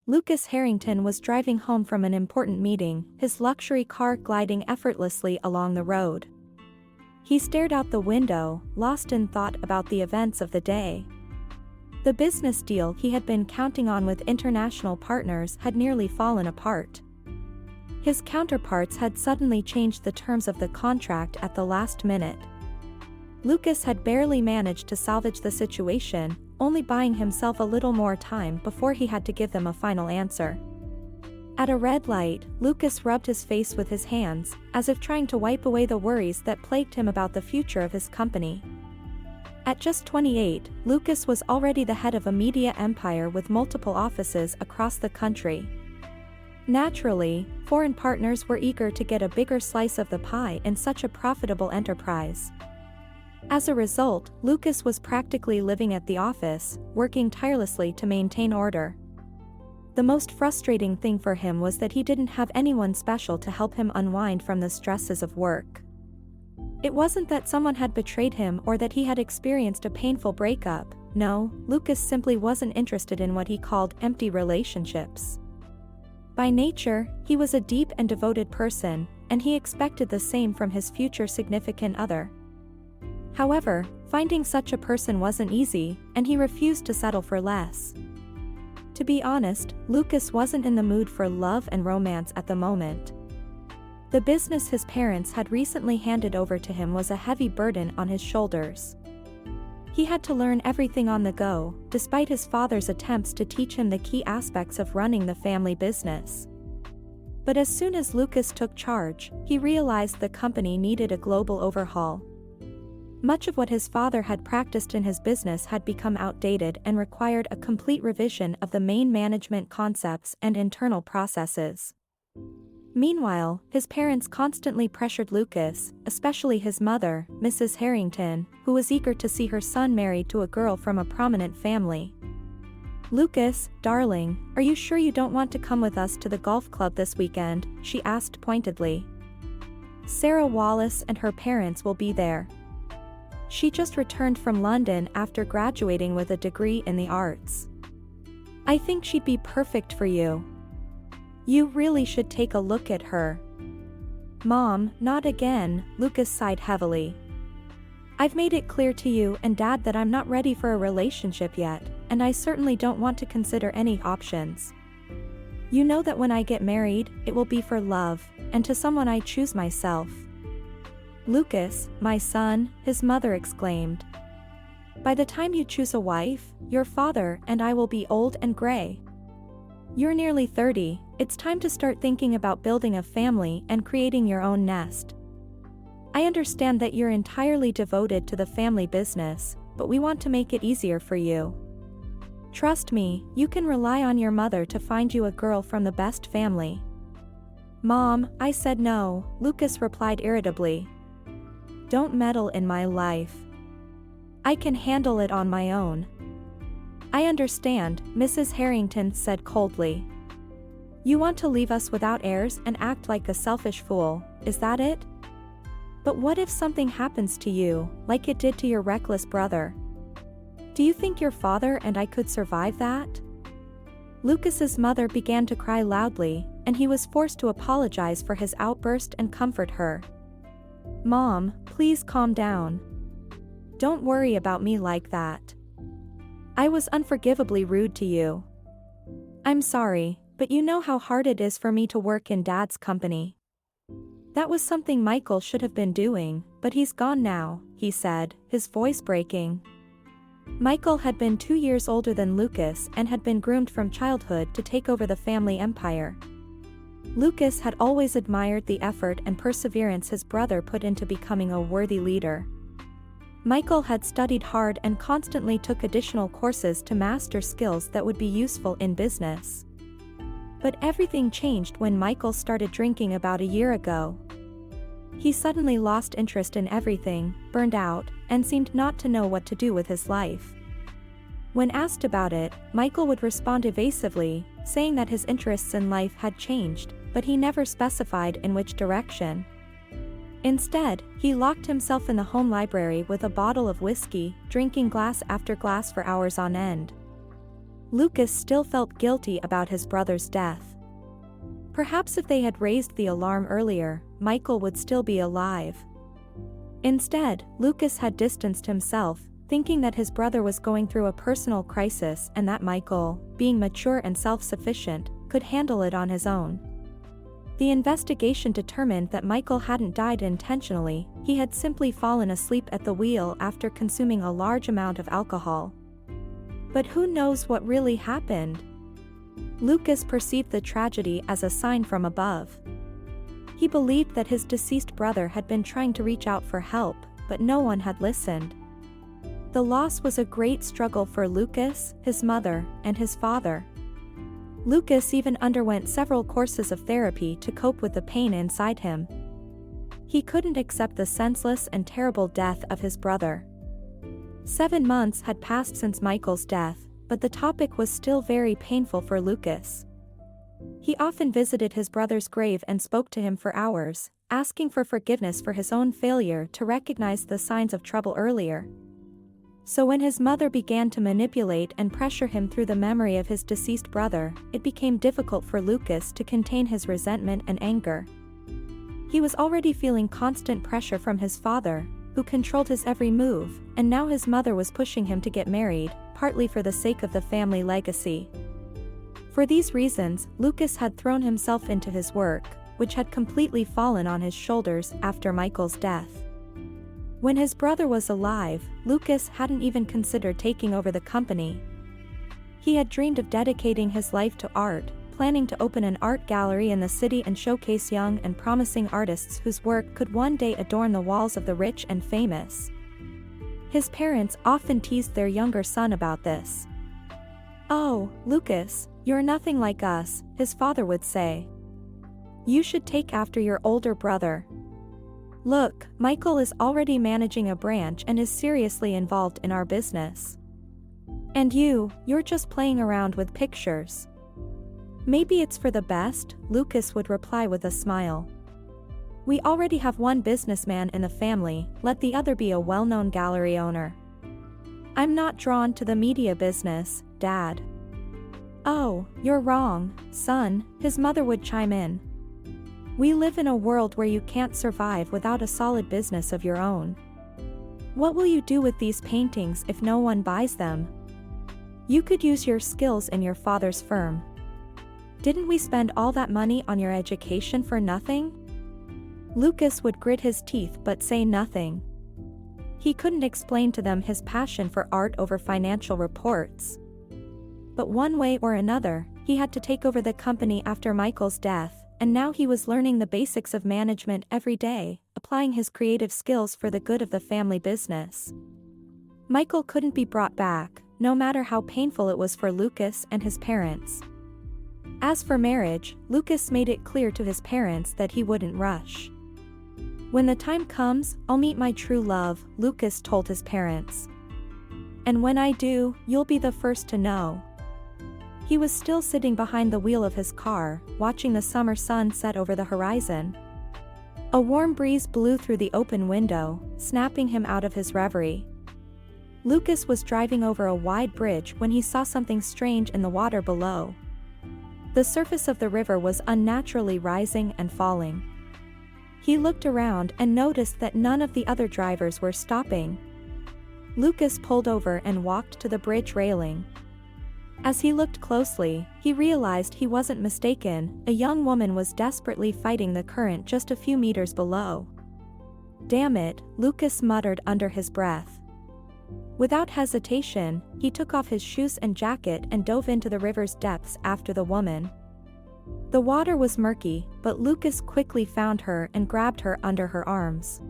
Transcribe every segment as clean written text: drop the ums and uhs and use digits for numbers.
Lucas Harrington was driving home from an important meeting, his luxury car gliding effortlessly along the road. He stared out the window, lost in thought about the events of the day. The business deal he had been counting on with international partners had nearly fallen apart. His counterparts had suddenly changed the terms of the contract at the last minute. Lucas had barely managed to salvage the situation, only buying himself a little more time before he had to give them a final answer. At a red light, Lucas rubbed his face with his hands, as if trying to wipe away the worries that plagued him about the future of his company. At just 28, Lucas was already the head of a media empire with multiple offices across the country. Naturally, foreign partners were eager to get a bigger slice of the pie in such a profitable enterprise. As a result, Lucas was practically living at the office, working tirelessly to maintain order. The most frustrating thing for him was that he didn't have anyone special to help him unwind from the stresses of work. It wasn't that someone had betrayed him or that he had experienced a painful breakup. No, Lucas simply wasn't interested in what he called empty relationships. By nature, he was a deep and devoted person, and he expected the same from his future significant other. However, finding such a person wasn't easy, and he refused to settle for less. To be honest, Lucas wasn't in the mood for love and romance at the moment. The business his parents had recently handed over to him was a heavy burden on his shoulders. He had to learn everything on the go, despite his father's attempts to teach him the key aspects of running the family business. But as soon as Lucas took charge, he realized the company needed a global overhaul. Much of what his father had practiced in his business had become outdated and required a complete revision of the main management concepts and internal processes. Meanwhile, his parents constantly pressured Lucas, especially his mother, Mrs. Harrington, who was eager to see her son married to a girl from a prominent family. "Lucas, darling, are you sure you don't want to come with us to the golf club this weekend?" she asked pointedly. "Sarah Wallace and her parents will be there. She just returned from London after graduating with a degree in the arts. I think she'd be perfect for you. You really should take a look at her." "Mom, not again," Lucas sighed heavily. "I've made it clear to you and Dad that I'm not ready for a relationship yet, and I certainly don't want to consider any options. You know that when I get married, it will be for love, and to someone I choose myself." "Lucas, my son," his mother exclaimed. "By the time you choose a wife, your father and I will be old and gray. You're nearly 30, it's time to start thinking about building a family and creating your own nest. I understand that you're entirely devoted to the family business, but we want to make it easier for you. Trust me, you can rely on your mother to find you a girl from the best family." "Mom, I said no," Lucas replied irritably. "Don't meddle in my life. I can handle it on my own." "I understand," Mrs. Harrington said coldly. "You want to leave us without heirs and act like a selfish fool, is that it? But what if something happens to you, like it did to your reckless brother? Do you think your father and I could survive that?" Lucas's mother began to cry loudly, and he was forced to apologize for his outburst and comfort her. "Mom, please calm down. Don't worry about me like that. I was unforgivably rude to you. I'm sorry, but you know how hard it is for me to work in Dad's company. That was something Michael should have been doing, but he's gone now," he said, his voice breaking. Michael had been 2 years older than Lucas and had been groomed from childhood to take over the family empire. Lucas had always admired the effort and perseverance his brother put into becoming a worthy leader. Michael had studied hard and constantly took additional courses to master skills that would be useful in business. But everything changed when Michael started drinking about a year ago. He suddenly lost interest in everything, burned out, and seemed not to know what to do with his life. When asked about it, Michael would respond evasively, saying that his interests in life had changed, but he never specified in which direction. Instead, he locked himself in the home library with a bottle of whiskey, drinking glass after glass for hours on end. Lucas still felt guilty about his brother's death. Perhaps if they had raised the alarm earlier, Michael would still be alive. Instead, Lucas had distanced himself, thinking that his brother was going through a personal crisis and that Michael, being mature and self-sufficient, could handle it on his own. The investigation determined that Michael hadn't died intentionally, he had simply fallen asleep at the wheel after consuming a large amount of alcohol. But who knows what really happened? Lucas perceived the tragedy as a sign from above. He believed that his deceased brother had been trying to reach out for help, but no one had listened. The loss was a great struggle for Lucas, his mother, and his father. Lucas even underwent several courses of therapy to cope with the pain inside him. He couldn't accept the senseless and terrible death of his brother. 7 months had passed since Michael's death, but the topic was still very painful for Lucas. He often visited his brother's grave and spoke to him for hours, asking for forgiveness for his own failure to recognize the signs of trouble earlier. So when his mother began to manipulate and pressure him through the memory of his deceased brother, it became difficult for Lucas to contain his resentment and anger. He was already feeling constant pressure from his father, who controlled his every move, and now his mother was pushing him to get married, partly for the sake of the family legacy. For these reasons, Lucas had thrown himself into his work, which had completely fallen on his shoulders after Michael's death. When his brother was alive, Lucas hadn't even considered taking over the company. He had dreamed of dedicating his life to art, planning to open an art gallery in the city and showcase young and promising artists whose work could one day adorn the walls of the rich and famous. His parents often teased their younger son about this. "Oh, Lucas, you're nothing like us," his father would say. "You should take after your older brother. Look, Michael is already managing a branch and is seriously involved in our business. And you're just playing around with pictures." "Maybe it's for the best," Lucas would reply with a smile. "We already have one businessman in the family, let the other be a well-known gallery owner. I'm not drawn to the media business, Dad." "Oh, you're wrong, son," his mother would chime in. "We live in a world where you can't survive without a solid business of your own. What will you do with these paintings if no one buys them? You could use your skills in your father's firm. Didn't we spend all that money on your education for nothing?" Lucas would grit his teeth but say nothing. He couldn't explain to them his passion for art over financial reports. But one way or another, he had to take over the company after Michael's death, and now he was learning the basics of management every day, applying his creative skills for the good of the family business. Michael couldn't be brought back, no matter how painful it was for Lucas and his parents. As for marriage, Lucas made it clear to his parents that he wouldn't rush. "When the time comes, I'll meet my true love," Lucas told his parents. "And when I do, you'll be the first to know." He was still sitting behind the wheel of his car, watching the summer sun set over the horizon. A warm breeze blew through the open window, snapping him out of his reverie. Lucas was driving over a wide bridge when he saw something strange in the water below. The surface of the river was unnaturally rising and falling. He looked around and noticed that none of the other drivers were stopping. Lucas pulled over and walked to the bridge railing. As he looked closely, he realized he wasn't mistaken, a young woman was desperately fighting the current just a few meters below. "Damn it," Lucas muttered under his breath. Without hesitation, he took off his shoes and jacket and dove into the river's depths after the woman. The water was murky, but Lucas quickly found her and grabbed her under her arms.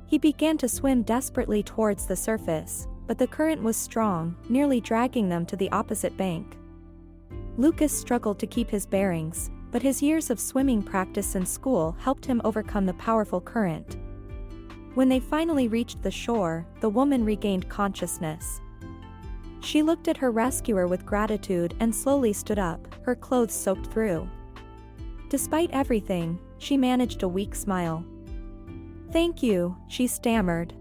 He began to swim desperately towards the surface, but the current was strong, nearly dragging them to the opposite bank. Lucas struggled to keep his bearings, but his years of swimming practice in school helped him overcome the powerful current. When they finally reached the shore, the woman regained consciousness. She looked at her rescuer with gratitude and slowly stood up, her clothes soaked through. Despite everything, she managed a weak smile. "Thank you," she stammered.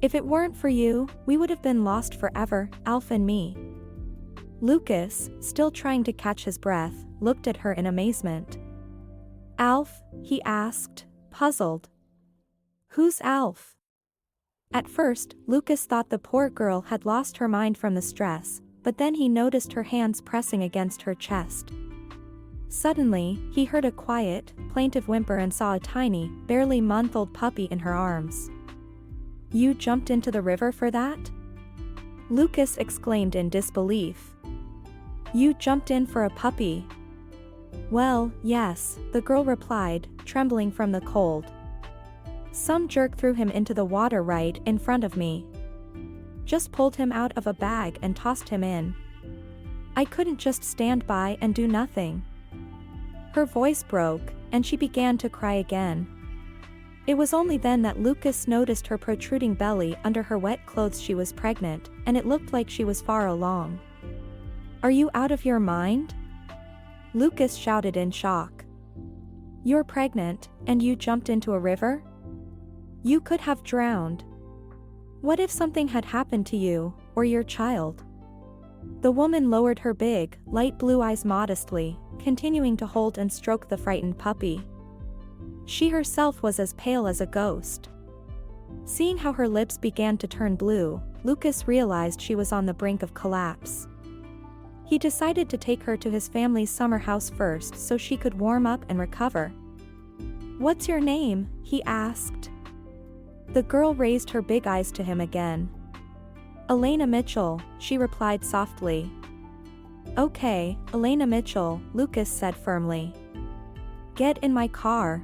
"If it weren't for you, we would have been lost forever, Alf and me." Lucas, still trying to catch his breath, looked at her in amazement. "Alf?" he asked, puzzled. "Who's Alf?" At first, Lucas thought the poor girl had lost her mind from the stress, but then he noticed her hands pressing against her chest. Suddenly, he heard a quiet, plaintive whimper and saw a tiny, barely month-old puppy in her arms. "You jumped into the river for that?" Lucas exclaimed in disbelief. "You jumped in for a puppy?" "Well, yes," the girl replied, trembling from the cold. "Some jerk threw him into the water right in front of me. Just pulled him out of a bag and tossed him in. I couldn't just stand by and do nothing." Her voice broke, and she began to cry again. It was only then that Lucas noticed her protruding belly under her wet clothes. She was pregnant, and it looked like she was far along. "Are you out of your mind?" Lucas shouted in shock. "You're pregnant, and you jumped into a river? You could have drowned. What if something had happened to you, or your child?" The woman lowered her big, light blue eyes modestly, continuing to hold and stroke the frightened puppy. She herself was as pale as a ghost. Seeing how her lips began to turn blue, Lucas realized she was on the brink of collapse. He decided to take her to his family's summer house first so she could warm up and recover. "What's your name?" he asked. The girl raised her big eyes to him again. "Elena Mitchell," she replied softly. "Okay, Elena Mitchell," Lucas said firmly. "Get in my car.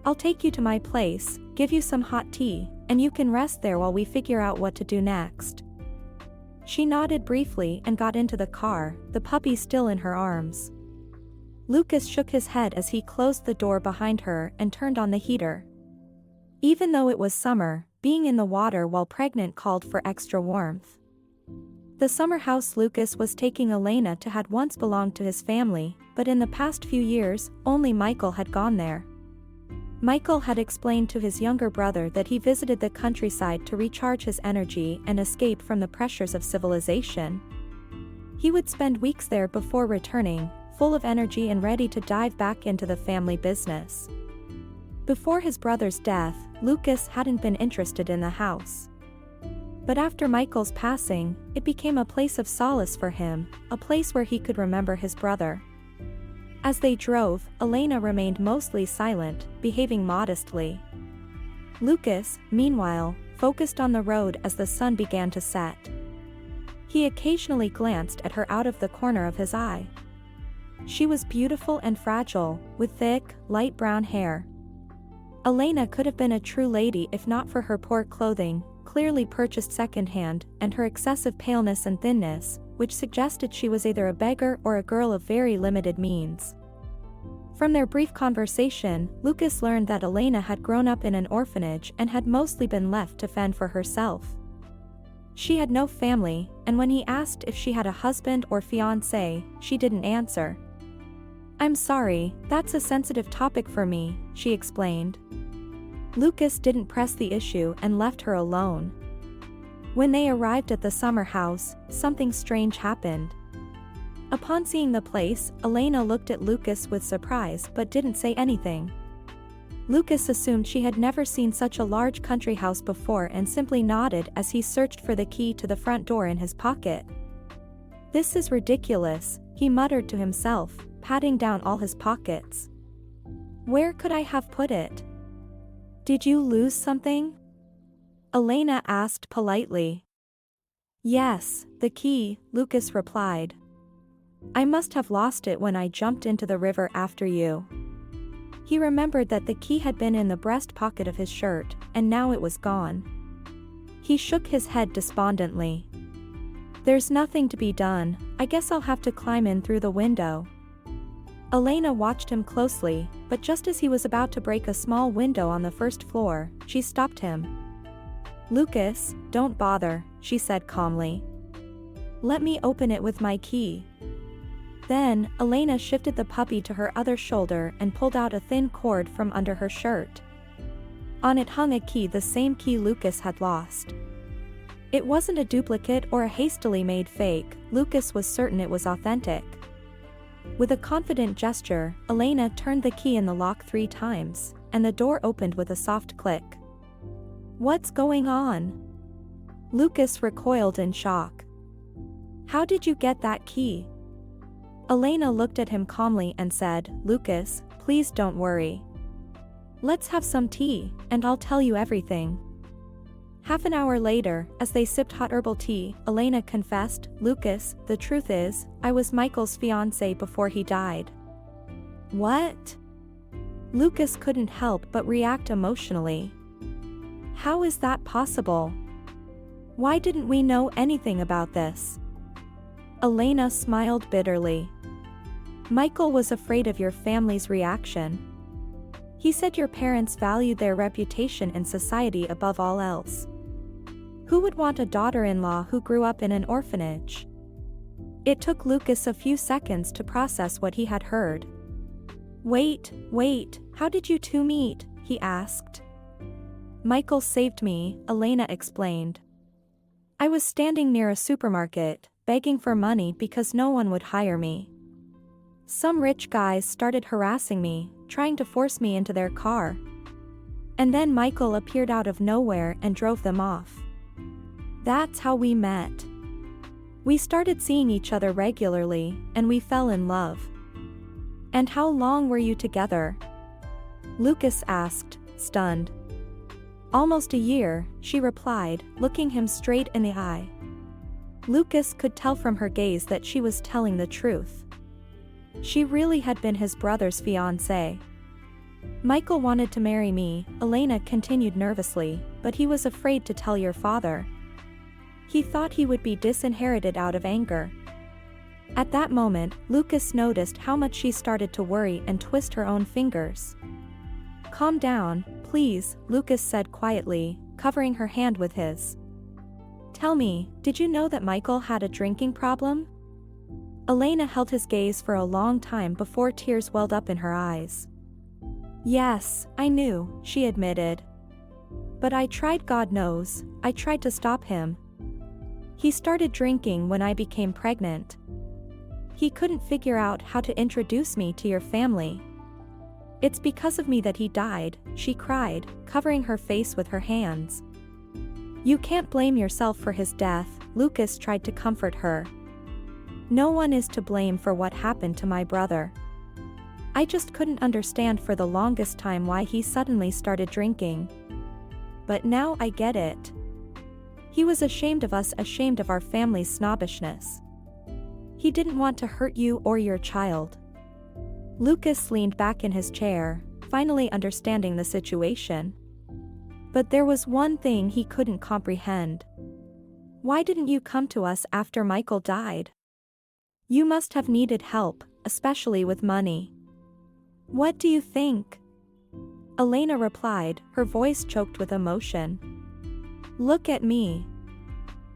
I'll take you to my place, give you some hot tea, and you can rest there while we figure out what to do next." She nodded briefly and got into the car, the puppy still in her arms. Lucas shook his head as he closed the door behind her and turned on the heater. Even though it was summer, being in the water while pregnant called for extra warmth. The summer house Lucas was taking Elena to had once belonged to his family, but in the past few years, only Michael had gone there. Michael had explained to his younger brother that he visited the countryside to recharge his energy and escape from the pressures of civilization. He would spend weeks there before returning, full of energy and ready to dive back into the family business. Before his brother's death, Lucas hadn't been interested in the house. But after Michael's passing, it became a place of solace for him, a place where he could remember his brother. As they drove, Elena remained mostly silent, behaving modestly. Lucas, meanwhile, focused on the road as the sun began to set. He occasionally glanced at her out of the corner of his eye. She was beautiful and fragile, with thick, light brown hair. Elena could have been a true lady if not for her poor clothing, clearly purchased secondhand, and her excessive paleness and thinness, which suggested she was either a beggar or a girl of very limited means. From their brief conversation, Lucas learned that Elena had grown up in an orphanage and had mostly been left to fend for herself. She had no family, and when he asked if she had a husband or fiancé, she didn't answer. "I'm sorry, that's a sensitive topic for me," she explained. Lucas didn't press the issue and left her alone. When they arrived at the summer house, something strange happened. Upon seeing the place, Elena looked at Lucas with surprise but didn't say anything. Lucas assumed she had never seen such a large country house before and simply nodded as he searched for the key to the front door in his pocket. "This is ridiculous," he muttered to himself, patting down all his pockets. "Where could I have put it?" "Did you lose something?" Elena asked politely. "Yes, the key," Lucas replied. "I must have lost it when I jumped into the river after you." He remembered that the key had been in the breast pocket of his shirt, and now it was gone. He shook his head despondently. "There's nothing to be done, I guess I'll have to climb in through the window." Elena watched him closely, but just as he was about to break a small window on the first floor, she stopped him. "Lucas, don't bother," she said calmly. "Let me open it with my key." Then, Elena shifted the puppy to her other shoulder and pulled out a thin cord from under her shirt. On it hung a key, the same key Lucas had lost. It wasn't a duplicate or a hastily made fake. Lucas was certain it was authentic. With a confident gesture, Elena turned the key in the lock 3 times, and the door opened with a soft click. "What's going on?" Lucas recoiled in shock. "How did you get that key?" Elena looked at him calmly and said, "Lucas, please don't worry. Let's have some tea, and I'll tell you everything." Half an hour later, as they sipped hot herbal tea, Elena confessed, "Lucas, the truth is, I was Michael's fiancée before he died." "What?" Lucas couldn't help but react emotionally. "How is that possible? Why didn't we know anything about this?" Elena smiled bitterly. "Michael was afraid of your family's reaction. He said your parents valued their reputation in society above all else. Who would want a daughter-in-law who grew up in an orphanage?" It took Lucas a few seconds to process what he had heard. Wait, how did you two meet?" he asked. "Michael saved me," Elena explained. "I was standing near a supermarket, begging for money because no one would hire me. Some rich guys started harassing me, trying to force me into their car. And then Michael appeared out of nowhere and drove them off. That's how we met. We started seeing each other regularly, and we fell in love." "And how long were you together?" Lucas asked, stunned. "Almost a year," she replied, looking him straight in the eye. Lucas could tell from her gaze that she was telling the truth. She really had been his brother's fiancée. "Michael wanted to marry me," Elena continued nervously, "but he was afraid to tell your father. He thought he would be disinherited out of anger." At that moment, Lucas noticed how much she started to worry and twist her own fingers. "Calm down, please," Lucas said quietly, covering her hand with his. "Tell me, did you know that Michael had a drinking problem?" Elena held his gaze for a long time before tears welled up in her eyes. "Yes, I knew," she admitted. "But I tried, God knows, I tried to stop him. He started drinking when I became pregnant. He couldn't figure out how to introduce me to your family. It's because of me that he died," she cried, covering her face with her hands. "You can't blame yourself for his death," Lucas tried to comfort her. "No one is to blame for what happened to my brother. I just couldn't understand for the longest time why he suddenly started drinking. But now I get it. He was ashamed of us, ashamed of our family's snobbishness. He didn't want to hurt you or your child." Lucas leaned back in his chair, finally understanding the situation. But there was one thing he couldn't comprehend. "Why didn't you come to us after Michael died? You must have needed help, especially with money." "What do you think?" Elena replied, her voice choked with emotion. "Look at me.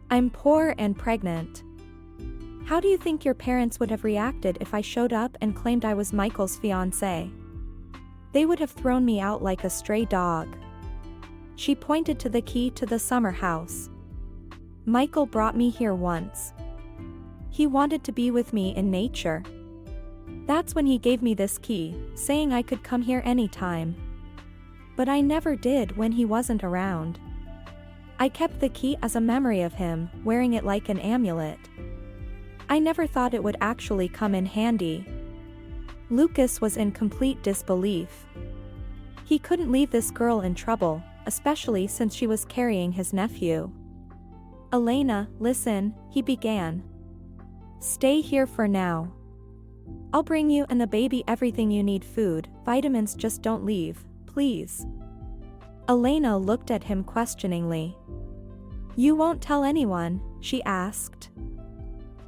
I'm poor and pregnant. How do you think your parents would have reacted if I showed up and claimed I was Michael's fiancée? They would have thrown me out like a stray dog." She pointed to the key to the summer house. "Michael brought me here once. He wanted to be with me in nature. That's when he gave me this key, saying I could come here anytime. But I never did when he wasn't around. I kept the key as a memory of him, wearing it like an amulet. I never thought it would actually come in handy." Lucas was in complete disbelief. He couldn't leave this girl in trouble, especially since she was carrying his nephew. "Elena, listen," he began. "Stay here for now. I'll bring you and the baby everything you need, food, vitamins, just don't leave, please." Elena looked at him questioningly. "You won't tell anyone?" she asked.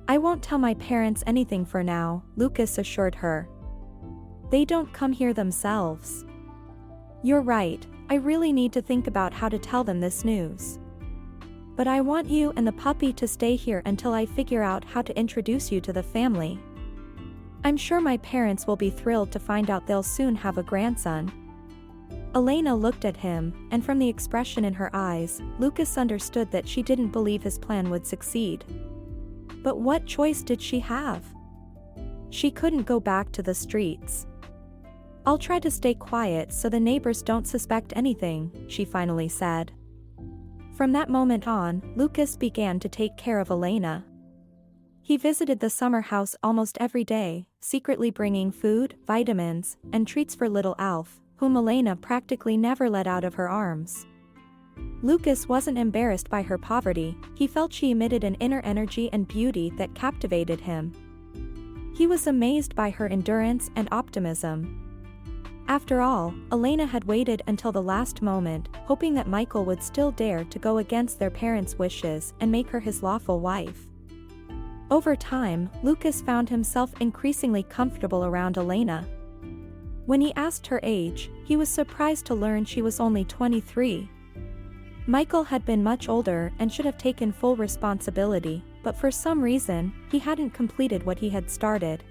"I won't tell my parents anything for now," Lucas assured her. "They don't come here themselves." "You're right, I really need to think about how to tell them this news. But I want you and the puppy to stay here until I figure out how to introduce you to the family. I'm sure my parents will be thrilled to find out they'll soon have a grandson." Elena looked at him, and from the expression in her eyes, Lucas understood that she didn't believe his plan would succeed. But what choice did she have? She couldn't go back to the streets. "I'll try to stay quiet so the neighbors don't suspect anything," she finally said. From that moment on, Lucas began to take care of Elena. He visited the summer house almost every day, secretly bringing food, vitamins, and treats for little Alf, whom Elena practically never let out of her arms. Lucas wasn't embarrassed by her poverty, he felt she emitted an inner energy and beauty that captivated him. He was amazed by her endurance and optimism. After all, Elena had waited until the last moment, hoping that Michael would still dare to go against their parents' wishes and make her his lawful wife. Over time, Lucas found himself increasingly comfortable around Elena. When he asked her age, he was surprised to learn she was only 23. Michael had been much older and should have taken full responsibility, but for some reason, he hadn't completed what he had started.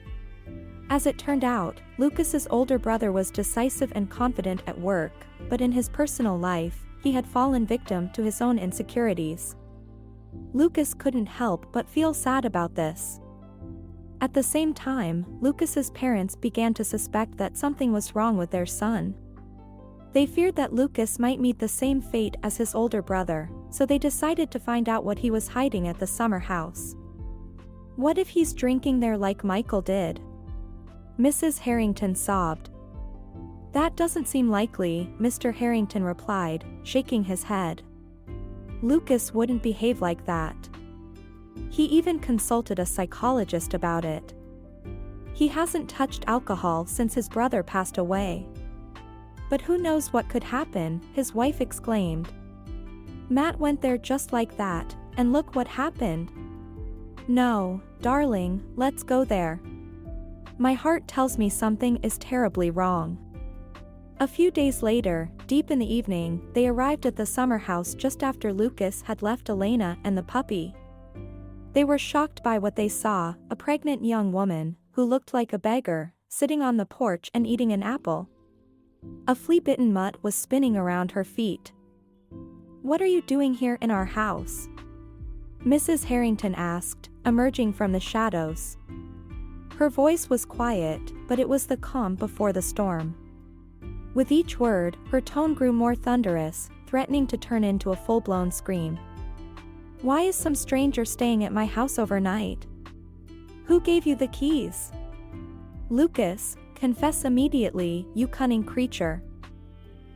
As it turned out, Lucas's older brother was decisive and confident at work, but in his personal life, he had fallen victim to his own insecurities. Lucas couldn't help but feel sad about this. At the same time, Lucas's parents began to suspect that something was wrong with their son. They feared that Lucas might meet the same fate as his older brother, so they decided to find out what he was hiding at the summer house. "What if he's drinking there like Michael did?" Mrs. Harrington sobbed. "That doesn't seem likely," Mr. Harrington replied, shaking his head. "Lucas wouldn't behave like that. He even consulted a psychologist about it. He hasn't touched alcohol since his brother passed away." "But who knows what could happen," his wife exclaimed. "Matt went there just like that, and look what happened." "No, darling, let's go there. My heart tells me something is terribly wrong." A few days later, deep in the evening, they arrived at the summer house just after Lucas had left Elena and the puppy. They were shocked by what they saw, a pregnant young woman, who looked like a beggar, sitting on the porch and eating an apple. A flea-bitten mutt was spinning around her feet. "What are you doing here in our house?" Mrs. Harrington asked, emerging from the shadows. Her voice was quiet, but it was the calm before the storm. With each word, her tone grew more thunderous, threatening to turn into a full-blown scream. "Why is some stranger staying at my house overnight? Who gave you the keys? Lucas, confess immediately, you cunning creature."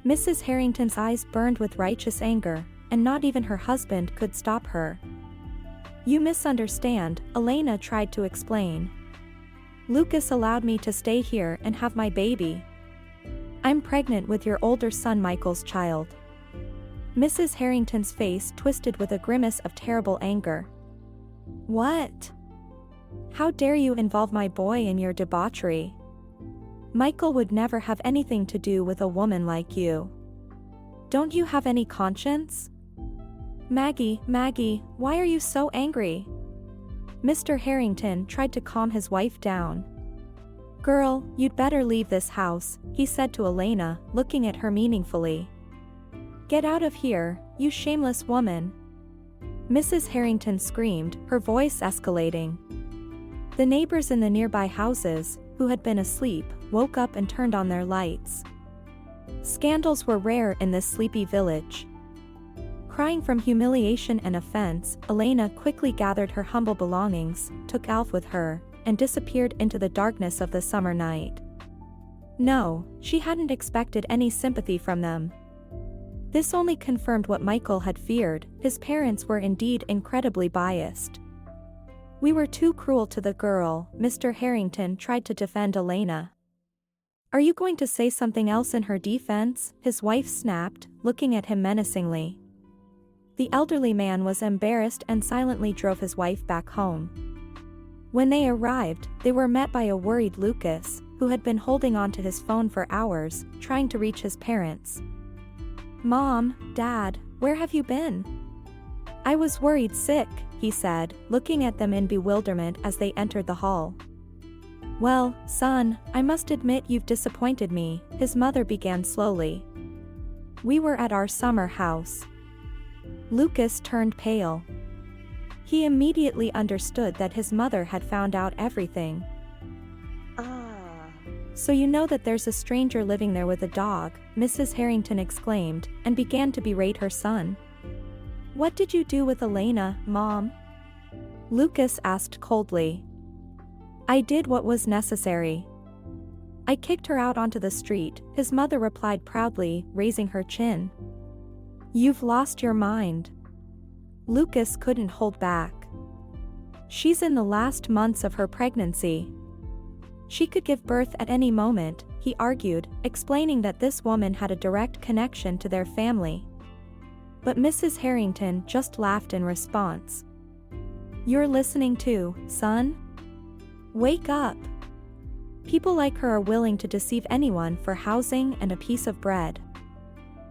Mrs. Harrington's eyes burned with righteous anger, and not even her husband could stop her. "You misunderstand," Elena tried to explain. "Lucas allowed me to stay here and have my baby. I'm pregnant with your older son Michael's child." Mrs. Harrington's face twisted with a grimace of terrible anger. "What? How dare you involve my boy in your debauchery? Michael would never have anything to do with a woman like you. Don't you have any conscience? Maggie, why are you so angry?" Mr. Harrington tried to calm his wife down. "Girl, you'd better leave this house," he said to Elena, looking at her meaningfully. "Get out of here, you shameless woman." Mrs. Harrington screamed, her voice escalating. The neighbors in the nearby houses, who had been asleep, woke up and turned on their lights. Scandals were rare in this sleepy village. Crying from humiliation and offense, Elena quickly gathered her humble belongings, took Alf with her, and disappeared into the darkness of the summer night. No, she hadn't expected any sympathy from them. This only confirmed what Michael had feared, his parents were indeed incredibly biased. "We were too cruel to the girl," Mr. Harrington tried to defend Elena. "Are you going to say something else in her defense?" his wife snapped, looking at him menacingly. The elderly man was embarrassed and silently drove his wife back home. When they arrived, they were met by a worried Lucas, who had been holding onto his phone for hours, trying to reach his parents. "Mom, Dad, where have you been?" "I was worried sick," he said, looking at them in bewilderment as they entered the hall. "Well, son, I must admit you've disappointed me," his mother began slowly. We were at our summer house. Lucas turned pale. He immediately understood that his mother had found out everything. So you know that there's a stranger living there with a dog, Mrs. Harrington exclaimed, and began to berate her son. What did you do with Elena, Mom? Lucas asked coldly. I did what was necessary. I kicked her out onto the street, his mother replied proudly, raising her chin. You've lost your mind. Lucas couldn't hold back. She's in the last months of her pregnancy. She could give birth at any moment, he argued, explaining that this woman had a direct connection to their family. But Mrs. Harrington just laughed in response. You're listening too, son? Wake up. People like her are willing to deceive anyone for housing and a piece of bread.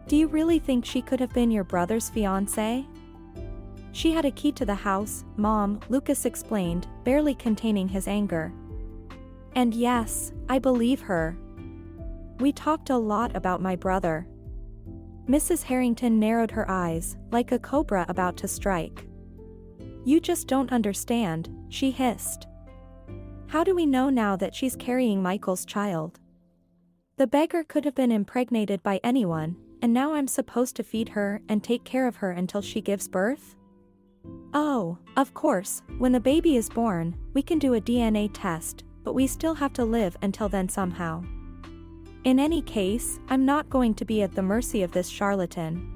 Do you really think she could have been your brother's fiancée? She had a key to the house, Mom, Lucas explained, barely containing his anger. And yes, I believe her. We talked a lot about my brother. Mrs. Harrington narrowed her eyes, like a cobra about to strike. You just don't understand, she hissed. How do we know now that she's carrying Michael's child? The beggar could have been impregnated by anyone, and now I'm supposed to feed her and take care of her until she gives birth? Oh, of course, when the baby is born, we can do a DNA test, but we still have to live until then somehow. In any case, I'm not going to be at the mercy of this charlatan.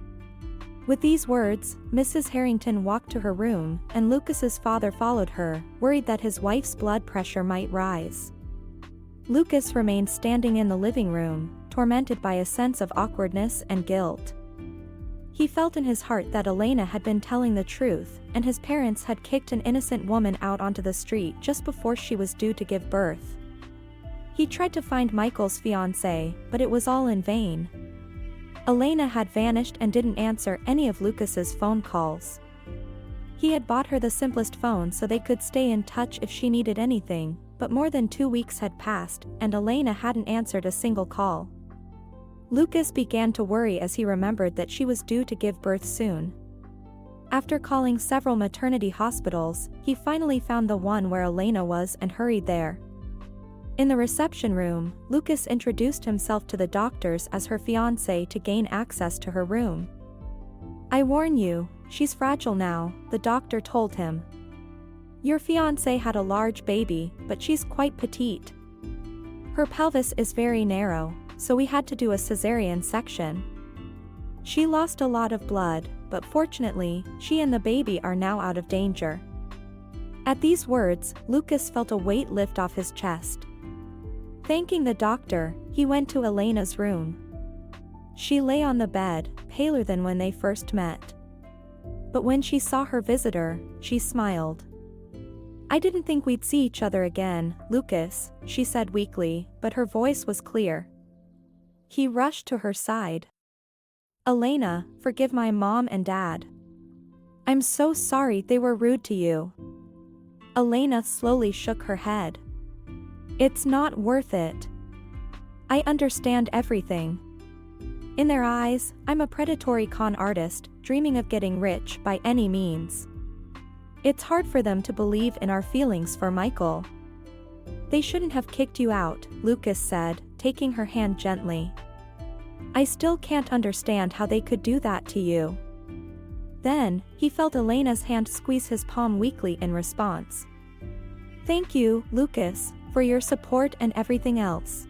With these words, Mrs. Harrington walked to her room, and Lucas's father followed her, worried that his wife's blood pressure might rise. Lucas remained standing in the living room, tormented by a sense of awkwardness and guilt. He felt in his heart that Elena had been telling the truth, and his parents had kicked an innocent woman out onto the street just before she was due to give birth. He tried to find Michael's fiancée, but it was all in vain. Elena had vanished and didn't answer any of Lucas's phone calls. He had bought her the simplest phone so they could stay in touch if she needed anything, but more than 2 weeks had passed, and Elena hadn't answered a single call. Lucas began to worry as he remembered that she was due to give birth soon. After calling several maternity hospitals, he finally found the one where Elena was and hurried there. In the reception room, Lucas introduced himself to the doctors as her fiancé to gain access to her room. I warn you, she's fragile now, the doctor told him. Your fiancé had a large baby, but she's quite petite. Her pelvis is very narrow, so we had to do a cesarean section. She lost a lot of blood, but fortunately, she and the baby are now out of danger. At these words, Lucas felt a weight lift off his chest. Thanking the doctor, he went to Elena's room. She lay on the bed, paler than when they first met. But when she saw her visitor, she smiled. I didn't think we'd see each other again, Lucas, she said weakly, but her voice was clear. He rushed to her side. Elena, forgive my mom and dad. I'm so sorry they were rude to you. Elena slowly shook her head. It's not worth it. I understand everything. In their eyes, I'm a predatory con artist, dreaming of getting rich by any means. It's hard for them to believe in our feelings for Michael. They shouldn't have kicked you out, Lucas said, taking her hand gently. I still can't understand how they could do that to you. Then, he felt Elena's hand squeeze his palm weakly in response. Thank you, Lucas, for your support and everything else.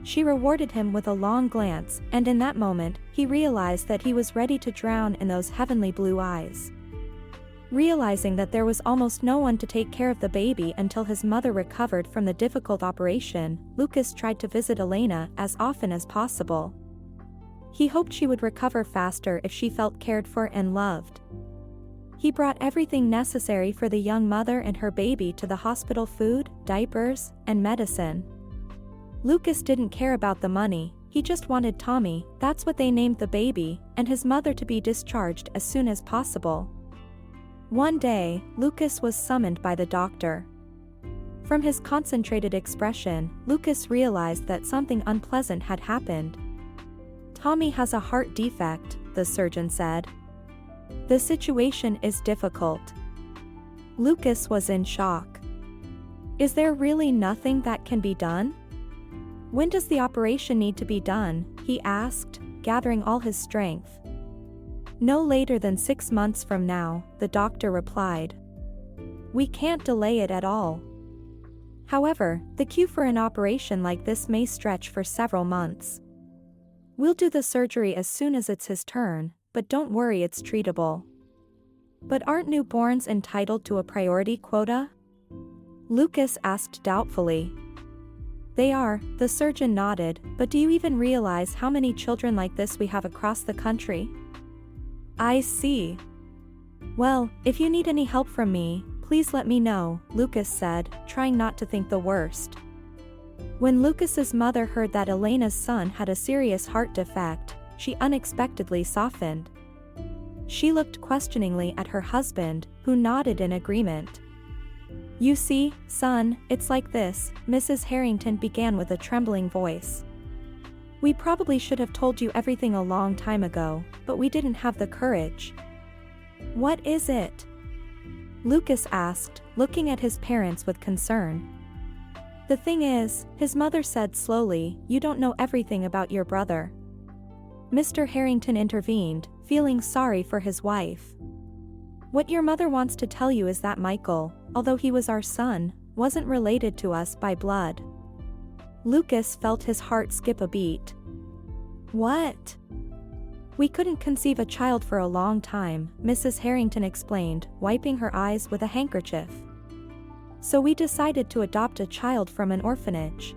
She rewarded him with a long glance, and in that moment, he realized that he was ready to drown in those heavenly blue eyes. Realizing that there was almost no one to take care of the baby until his mother recovered from the difficult operation, Lucas tried to visit Elena as often as possible. He hoped she would recover faster if she felt cared for and loved. He brought everything necessary for the young mother and her baby to the hospital: food, diapers, and medicine. Lucas didn't care about the money, he just wanted Tommy, that's what they named the baby, and his mother to be discharged as soon as possible. One day, Lucas was summoned by the doctor. From his concentrated expression, Lucas realized that something unpleasant had happened. Tommy has a heart defect, the surgeon said. The situation is difficult. Lucas was in shock. Is there really nothing that can be done? When does the operation need to be done? He asked, gathering all his strength. No later than 6 months from now, the doctor replied. We can't delay it at all. However, the queue for an operation like this may stretch for several months. We'll do the surgery as soon as it's his turn, but don't worry, it's treatable. But aren't newborns entitled to a priority quota? Lucas asked doubtfully. They are, the surgeon nodded, but do you even realize how many children like this we have across the country? I see. Well, if you need any help from me, please let me know, Lucas said, trying not to think the worst. When Lucas's mother heard that Elena's son had a serious heart defect, she unexpectedly softened. She looked questioningly at her husband, who nodded in agreement. You see, son, it's like this, Mrs. Harrington began with a trembling voice. We probably should have told you everything a long time ago, but we didn't have the courage. What is it? Lucas asked, looking at his parents with concern. The thing is, his mother said slowly, you don't know everything about your brother. Mr. Harrington intervened, feeling sorry for his wife. What your mother wants to tell you is that Michael, although he was our son, wasn't related to us by blood. Lucas felt his heart skip a beat. What? We couldn't conceive a child for a long time, Mrs. Harrington explained, wiping her eyes with a handkerchief. So we decided to adopt a child from an orphanage.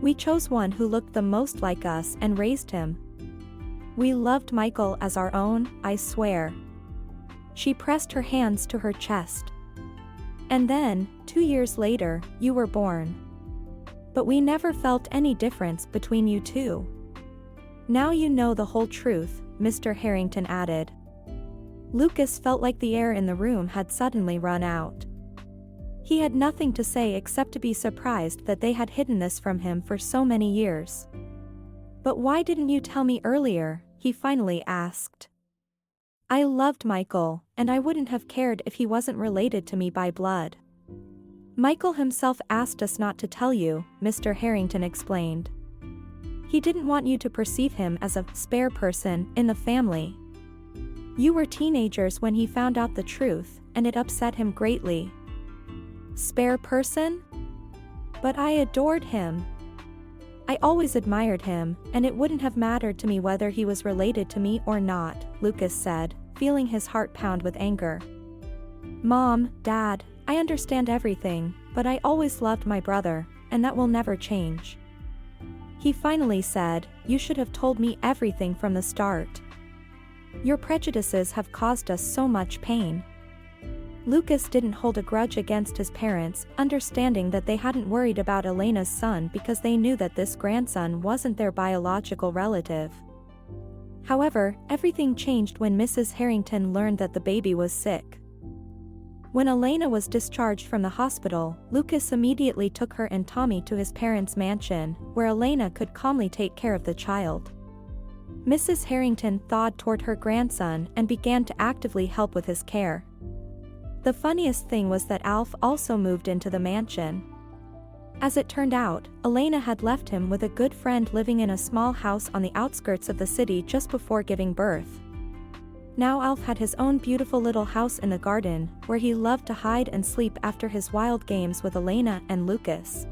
We chose one who looked the most like us and raised him. We loved Michael as our own, I swear. She pressed her hands to her chest. And then, 2 years later, you were born. But we never felt any difference between you two. Now you know the whole truth, Mr. Harrington added. Lucas felt like the air in the room had suddenly run out. He had nothing to say except to be surprised that they had hidden this from him for so many years. But why didn't you tell me earlier? He finally asked. I loved Michael, and I wouldn't have cared if he wasn't related to me by blood. Michael himself asked us not to tell you, Mr. Harrington explained. He didn't want you to perceive him as a spare person in the family. You were teenagers when he found out the truth, and it upset him greatly. Spare person? But I adored him. I always admired him, and it wouldn't have mattered to me whether he was related to me or not, Lucas said, feeling his heart pound with anger. Mom, Dad, I understand everything, but I always loved my brother, and that will never change. He finally said, you should have told me everything from the start. Your prejudices have caused us so much pain. Lucas didn't hold a grudge against his parents, understanding that they hadn't worried about Elena's son because they knew that this grandson wasn't their biological relative. However, everything changed when Mrs. Harrington learned that the baby was sick. When Elena was discharged from the hospital, Lucas immediately took her and Tommy to his parents' mansion, where Elena could calmly take care of the child. Mrs. Harrington thawed toward her grandson and began to actively help with his care. The funniest thing was that Alf also moved into the mansion. As it turned out, Elena had left him with a good friend living in a small house on the outskirts of the city just before giving birth. Now Alf had his own beautiful little house in the garden, where he loved to hide and sleep after his wild games with Elena and Lucas.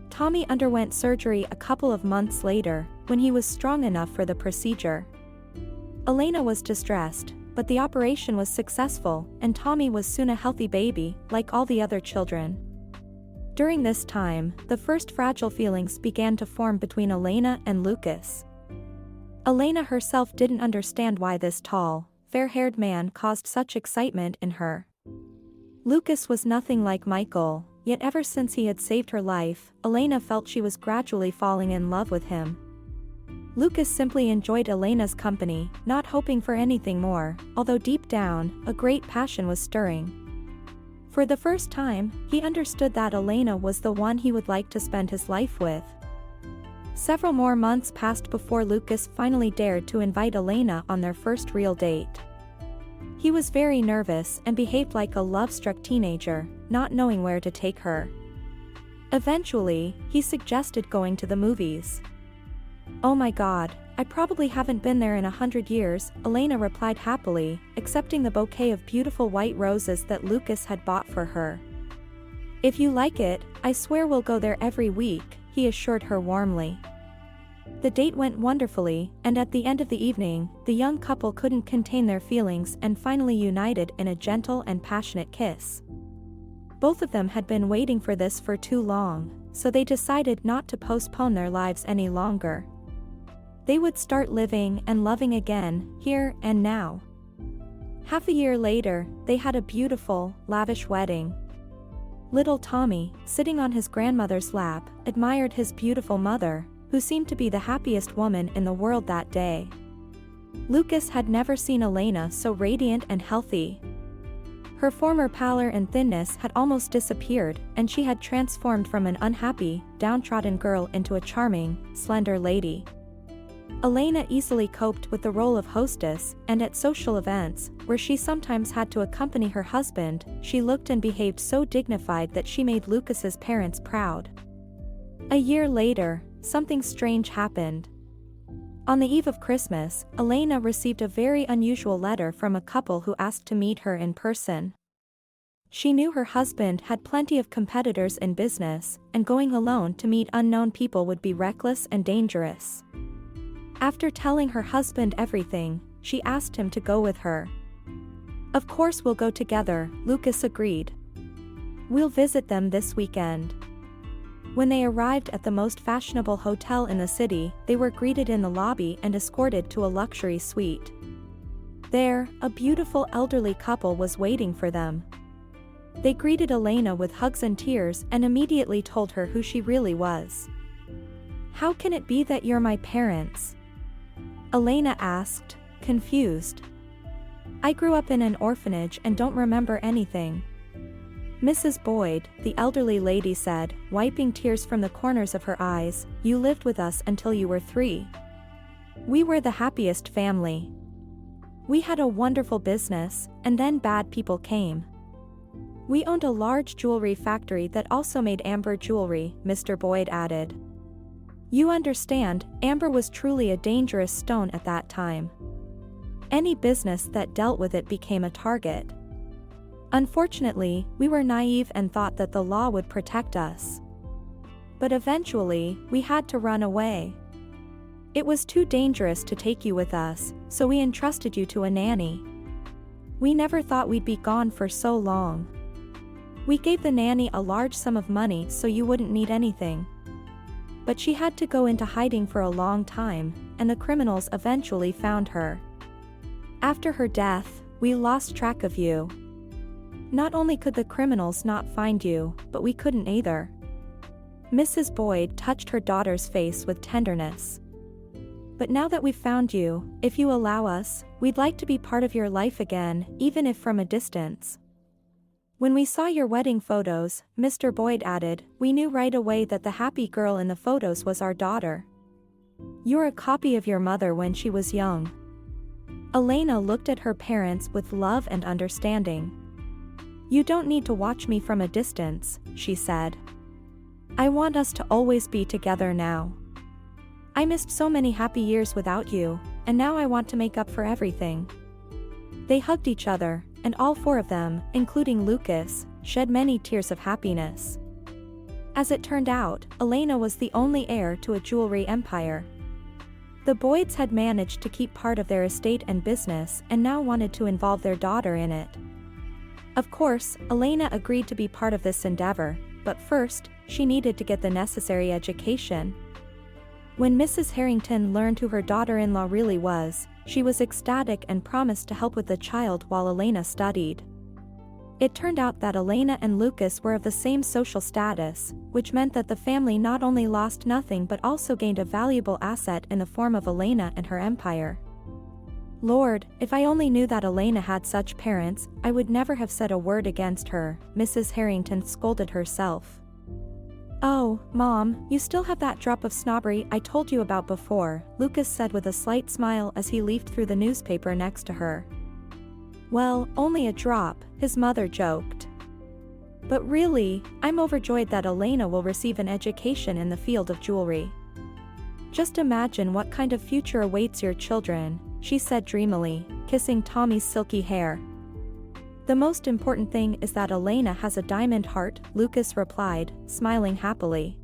Tommy underwent surgery a couple of months later, when he was strong enough for the procedure. Elena was distressed, but the operation was successful, and Tommy was soon a healthy baby, like all the other children. During this time, the first fragile feelings began to form between Elena and Lucas. Elena herself didn't understand why this tall, fair-haired man caused such excitement in her. Lucas was nothing like Michael, yet ever since he had saved her life, Elena felt she was gradually falling in love with him. Lucas simply enjoyed Elena's company, not hoping for anything more, although deep down, a great passion was stirring. For the first time, he understood that Elena was the one he would like to spend his life with. Several more months passed before Lucas finally dared to invite Elena on their first real date. He was very nervous and behaved like a love-struck teenager, not knowing where to take her. Eventually, he suggested going to the movies. "Oh my God, I probably haven't been there in 100 years, Elena replied happily, accepting the bouquet of beautiful white roses that Lucas had bought for her. "If you like it, I swear we'll go there every week," he assured her warmly. The date went wonderfully, and at the end of the evening, the young couple couldn't contain their feelings and finally united in a gentle and passionate kiss. Both of them had been waiting for this for too long, so they decided not to postpone their lives any longer. They would start living and loving again, here and now. Half a year later, they had a beautiful, lavish wedding. Little Tommy, sitting on his grandmother's lap, admired his beautiful mother, who seemed to be the happiest woman in the world that day. Lucas had never seen Elena so radiant and healthy. Her former pallor and thinness had almost disappeared, and she had transformed from an unhappy, downtrodden girl into a charming, slender lady. Elena easily coped with the role of hostess, and at social events, where she sometimes had to accompany her husband, she looked and behaved so dignified that she made Lucas's parents proud. A year later, something strange happened. On the eve of Christmas, Elena received a very unusual letter from a couple who asked to meet her in person. She knew her husband had plenty of competitors in business, and going alone to meet unknown people would be reckless and dangerous. After telling her husband everything, she asked him to go with her. "Of course we'll go together," Lucas agreed. "We'll visit them this weekend." When they arrived at the most fashionable hotel in the city, they were greeted in the lobby and escorted to a luxury suite. There, a beautiful elderly couple was waiting for them. They greeted Elena with hugs and tears and immediately told her who she really was. "How can it be that you're my parents?" Elena asked, confused. "I grew up in an orphanage and don't remember anything." "Mrs. Boyd," the elderly lady said, wiping tears from the corners of her eyes, "you lived with us until you were 3. We were the happiest family. We had a wonderful business, and then bad people came. We owned a large jewelry factory that also made amber jewelry," Mr. Boyd added. "You understand, amber was truly a dangerous stone at that time. Any business that dealt with it became a target. Unfortunately, we were naive and thought that the law would protect us. But eventually, we had to run away. It was too dangerous to take you with us, so we entrusted you to a nanny. We never thought we'd be gone for so long. We gave the nanny a large sum of money so you wouldn't need anything. But she had to go into hiding for a long time, and the criminals eventually found her. After her death, we lost track of you. Not only could the criminals not find you, but we couldn't either." Mrs. Boyd touched her daughter's face with tenderness. "But now that we've found you, if you allow us, we'd like to be part of your life again, even if from a distance." "When we saw your wedding photos," Mr. Boyd added, "we knew right away that the happy girl in the photos was our daughter. You're a copy of your mother when she was young." Elena looked at her parents with love and understanding. "You don't need to watch me from a distance," she said. "I want us to always be together now. I missed so many happy years without you, and now I want to make up for everything." They hugged each other, and all 4 of them, including Lucas, shed many tears of happiness. As it turned out, Elena was the only heir to a jewelry empire. The Boyds had managed to keep part of their estate and business and now wanted to involve their daughter in it. Of course, Elena agreed to be part of this endeavor, but first, she needed to get the necessary education. When Mrs. Harrington learned who her daughter-in-law really was, she was ecstatic and promised to help with the child while Elena studied. It turned out that Elena and Lucas were of the same social status, which meant that the family not only lost nothing but also gained a valuable asset in the form of Elena and her empire. "Lord, if I only knew that Elena had such parents, I would never have said a word against her," Mrs. Harrington scolded herself. Oh, Mom, you still have that drop of snobbery I told you about before, Lucas said with a slight smile as he leafed through the newspaper next to her. Well, only a drop, his mother joked. But really, I'm overjoyed that Elena will receive an education in the field of jewelry. Just imagine what kind of future awaits your children, she said dreamily, kissing Tommy's silky hair. The most important thing is that Elena has a diamond heart, Lucas replied, smiling happily.